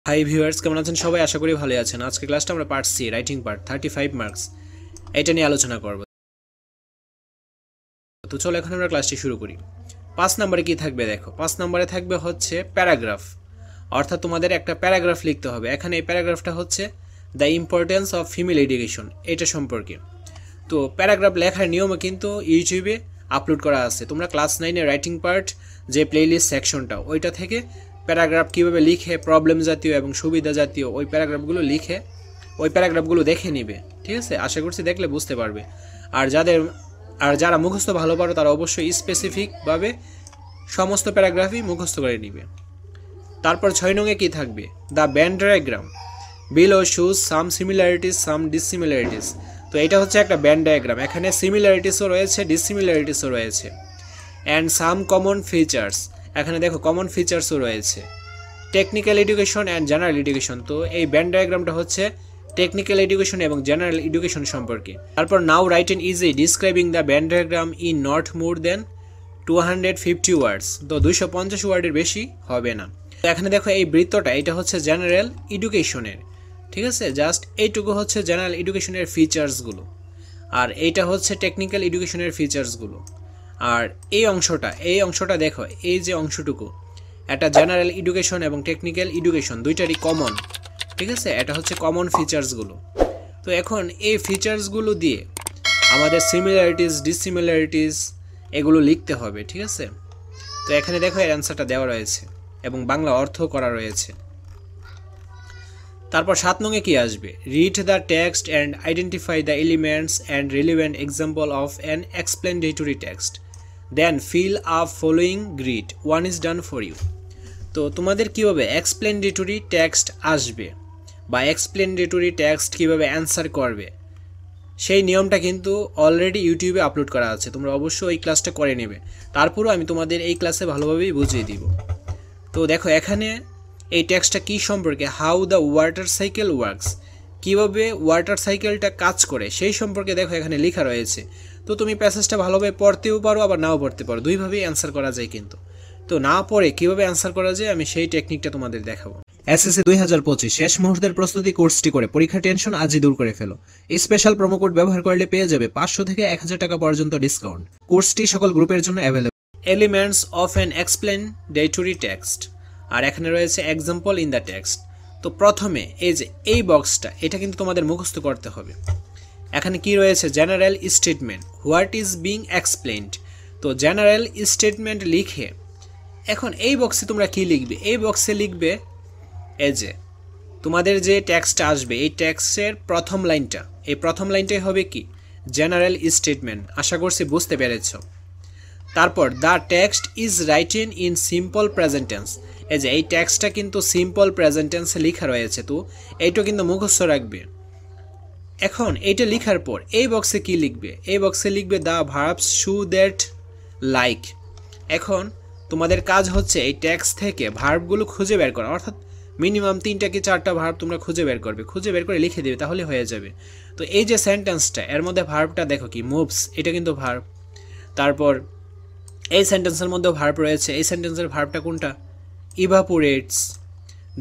Hi viewers, কেমন আছেন সবাই? আশা করি ভালো আছেন। আজকে ক্লাসটা আমরা part C writing part 35 marks এটা নিয়ে আলোচনা করব। তো চলো এখন আমরা ক্লাসটি শুরু করি। 5 নম্বরে কি থাকবে দেখো। 5 নম্বরে থাকবে হচ্ছে প্যারাগ্রাফ, অর্থাৎ তোমাদের একটা প্যারাগ্রাফ লিখতে হবে। এখানে এই প্যারাগ্রাফটা হচ্ছে the importance of female education, এটা সম্পর্কে। তো প্যারাগ্রাফ লেখার নিয়মও কিন্তু ইউটিউবে আপলোড করা আছে। তোমরা ক্লাস 9-এর রাইটিং পার্ট যে প্লেলিস্ট সেকশনটা, ওইটা থেকে প্যারাগ্রাফ কীভাবে লিখে, প্রবলেম জাতীয় এবং সুবিধা জাতীয় ওই প্যারাগ্রাফগুলো লিখে ওই প্যারাগ্রাফগুলো দেখে নিবে। ঠিক আছে, আশা করছি দেখলে বুঝতে পারবে। আর যারা মুখস্থ ভালো পারো তারা অবশ্যই স্পেসিফিকভাবে সমস্ত প্যারাগ্রাফই মুখস্থ করে নিবে। তারপর 6 নংয়ে কী থাকবে? The Venn diagram below shows some similarities some dissimilarities. তো এটা হচ্ছে একটা ব্যান ডায়াগ্রাম। এখানে সিমিলারিটিসও রয়েছে, ডিসিমিলারিটিসও রয়েছে। অ্যান্ড সাম কমন ফিচার্স, এখানে দেখো কমন ফিচার্সও রয়েছে। Technical education and general education, তো এই ব্যান ডায়াগ্রামটা হচ্ছে টেকনিক্যাল এডুকেশন এবং জেনারেল এডুকেশন সম্পর্কে। তারপর now write an essay describing the Venn diagram in not more than 250 words. তো 250 ওয়ার্ডের বেশি হবে না। তো এখানে দেখো এই বৃত্তটা, এটা হচ্ছে জেনারেল এডুকেশনের। ঠিক আছে, জাস্ট এইটুকু হচ্ছে জেনারেল এডুকেশনের ফিচার্সগুলো, আর এইটা হচ্ছে টেকনিক্যাল এডুকেশনের ফিচার্সগুলো। আর এই অংশটা দেখো, এই যে অংশটুকু, এটা জেনারেল এডুকেশন এবং টেকনিক্যাল এডুকেশন দুইটারই কমন। ঠিক আছে, এটা হচ্ছে কমন ফিচার্সগুলো। তো এখন এই ফিচার্সগুলো দিয়ে আমাদের সিমিলারিটিস, ডিসিমিলারিটিস এগুলো লিখতে হবে। ঠিক আছে, তো এখানে দেখো এর অ্যান্সারটা দেওয়া রয়েছে এবং বাংলা অর্থ করা রয়েছে। তারপর 7 নংয়ে কি আসবে? Read the text and identify the elements and relevant example of an explanatory text, then fill up following grid, one is done for you. তো তোমাদের কীভাবে এক্সপ্লেনেটরি টেক্সট আসবে বা এক্সপ্লেনেটরি টেক্সট কীভাবে অ্যান্সার করবে, সেই নিয়মটা কিন্তু অলরেডি ইউটিউবে আপলোড করা আছে। তোমরা অবশ্যই এই ক্লাসটা করে নেবে। তারপরও আমি তোমাদের এই ক্লাসে ভালোভাবেই বুঝিয়ে দিব। তো দেখো এখানে এই টেক্সটটা কী সম্পর্কে, how the water cycle works, কীভাবে ওয়াটার সাইকেলটা কাজ করে সেই সম্পর্কে দেখো এখানে লেখা রয়েছে। তো তুমি প্যাসেজটা ভালোভাবে পড়তেও পারো, আবার নাও পড়তে পারো, দুইভাবেই অ্যান্সার করা যায়। কিন্তু তো না পড়ে কীভাবে অ্যান্সার করা যায় আমি সেই টেকনিকটা তোমাদের দেখাবো। এসএসসি 2025 শেষ মুহূর্তের প্রস্তুতি কোর্সটি করে পরীক্ষার টেনশন আজই দূর করে ফেলো। এই স্পেশাল প্রোমো কোড ব্যবহার করলে পেয়ে যাবে 500 থেকে 1000 টাকা পর্যন্ত ডিসকাউন্ট। কোর্সটি সকল গ্রুপের জন্য available. Elements of an explanatory text, আর এখানে রয়েছে এক্সাম্পল ইন দ্য টেক্সট। তো প্রথমে এই যে এই বক্সটা, এটা কিন্তু তোমাদের মুখস্থ করতে হবে। এখানে কি রয়েছে? General statement, what is being explained. তো জেনারেল স্টেটমেন্ট লিখে এখন এই বক্সে তোমরা কি লিখবে? এই বক্সে লিখবে এই যে তোমাদের যে টেক্সটটা আসবে, এই টেক্সটের প্রথম লাইনটা, এই প্রথম লাইনটাই হবে কি? General statement. আশা করছি বুঝতে পেরেছ। তারপর the text is written in simple present tense, এই যে এই টেক্সটটা কিন্তু সিম্পল প্রেজেন্ট টেন্সে লেখা রয়েছে। তো এইটা কিন্তু মুখস্থ রাখবে। এখন এইটা লেখার পর এই বক্সে কি লিখবে? এই বক্সে লিখবে the verbs shoe that like. এখন তোমাদের কাজ হচ্ছে এই টেক্সট থেকে ভার্বগুলো খুঁজে বের করা, অর্থাৎ মিনিমাম 3টা কি 4টা ভার্ব তোমরা খুঁজে বের করবে, খুঁজে বের করে লিখে দেবে, তাহলে হয়ে যাবে। তো এই যে সেন্টেন্সটা, এর মধ্যে ভার্বটা দেখো কি, মুভস, এটা কিন্তু ভার্ব। তারপর এই সেন্টেন্সের মধ্যেও ভার্ব রয়েছে। এই সেন্টেন্সের ভার্বটা কোনটা? ইভাপোরেটস।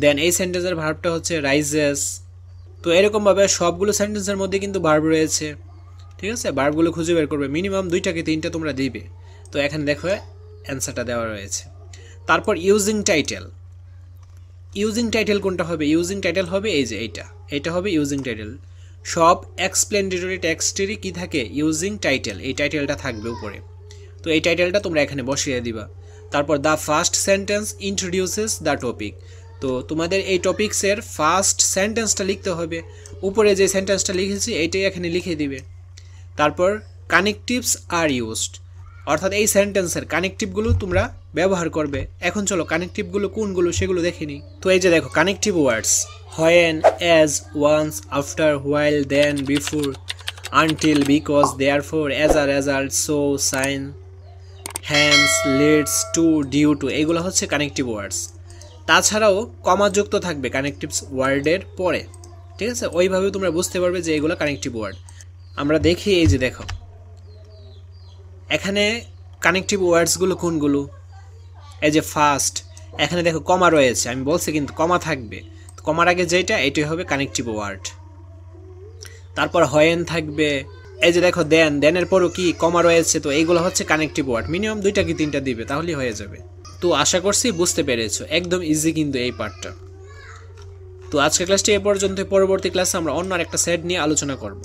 দেন এই সেন্টেন্সের ভার্বটা হচ্ছে রাইজেস। তো এরকমভাবে সবগুলো সেন্টেন্সের মধ্যে কিন্তু ভার্ব রয়েছে। ঠিক আছে, ভার্বগুলো খুঁজে বের করবে, মিনিমাম 2টা কি 3টা তোমরা দিবে। তো এখানে দেখো অ্যান্সারটা দেওয়া রয়েছে। তারপর ইউজিং টাইটেল, ইউজিং টাইটেল কোনটা হবে? ইউজিং টাইটেল হবে এই যে এইটা হবে ইউজিং টাইটেল। সব এক্সপ্লেনেটরি টেক্সটেরই কি থাকে? ইউজিং টাইটেল, এই টাইটেলটা থাকবে উপরে। তো এই টাইটেলটা তোমরা এখানে বসিয়ে দিবা। তারপর the first sentence introduces the topic, তো তোমাদের এই টপিক্সের ফার্স্ট সেন্টেন্সটা লিখতে হবে। উপরে যে সেন্টেন্সটা লিখেছি এইটাই এখানে লিখে দিবে। তারপর কানেকটিভস আর ইউজড, অর্থাৎ এই সেন্টেন্সের কানেকটিভগুলো তোমরা ব্যবহার করবে। এখন চলো কানেকটিভগুলো কোনগুলো সেগুলো দেখে নিই। তো এই যে দেখো connective words, when, as, once, after, while, then, before, until, because, therefore, as a result, so, since, hence, leads to, due to, এগুলো হচ্ছে কানেকটিভ ওয়ার্ডস। তাছাড়াও কমাযুক্ত থাকবে কানেকটিভ ওয়ার্ডের পরে। ঠিক আছে, ওইভাবেও তোমরা বুঝতে পারবে যে এগুলো কানেকটিভ ওয়ার্ড। আমরা দেখি, এই যে দেখো এখানে কানেকটিভ ওয়ার্ডসগুলো কোনগুলো? এই যে ফার্স্ট, এখানে দেখো কমা রয়েছে, আমি বলছি কিন্তু কমা থাকবে। তো কমার আগে যেটা এটাই হবে কানেক্টিভ ওয়ার্ড। তারপর হয়েন থাকবে, এই যে দেখো দেন, দেনের পরও কি কমা রয়েছে, তো এইগুলো হচ্ছে কানেক্টিভ ওয়ার্ড। মিনিমাম 2টা কি 3টা দিবে, তাহলেই হয়ে যাবে। তো আশা করছি বুঝতে পেরেছো, একদম ইজি কিন্তু এই পার্টটা। তো আজকের ক্লাসটি এ পর্যন্ত, পরবর্তী ক্লাসে আমরা অন্য আরেকটা সেট নিয়ে আলোচনা করব।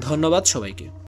ধন্যবাদ সবাইকে।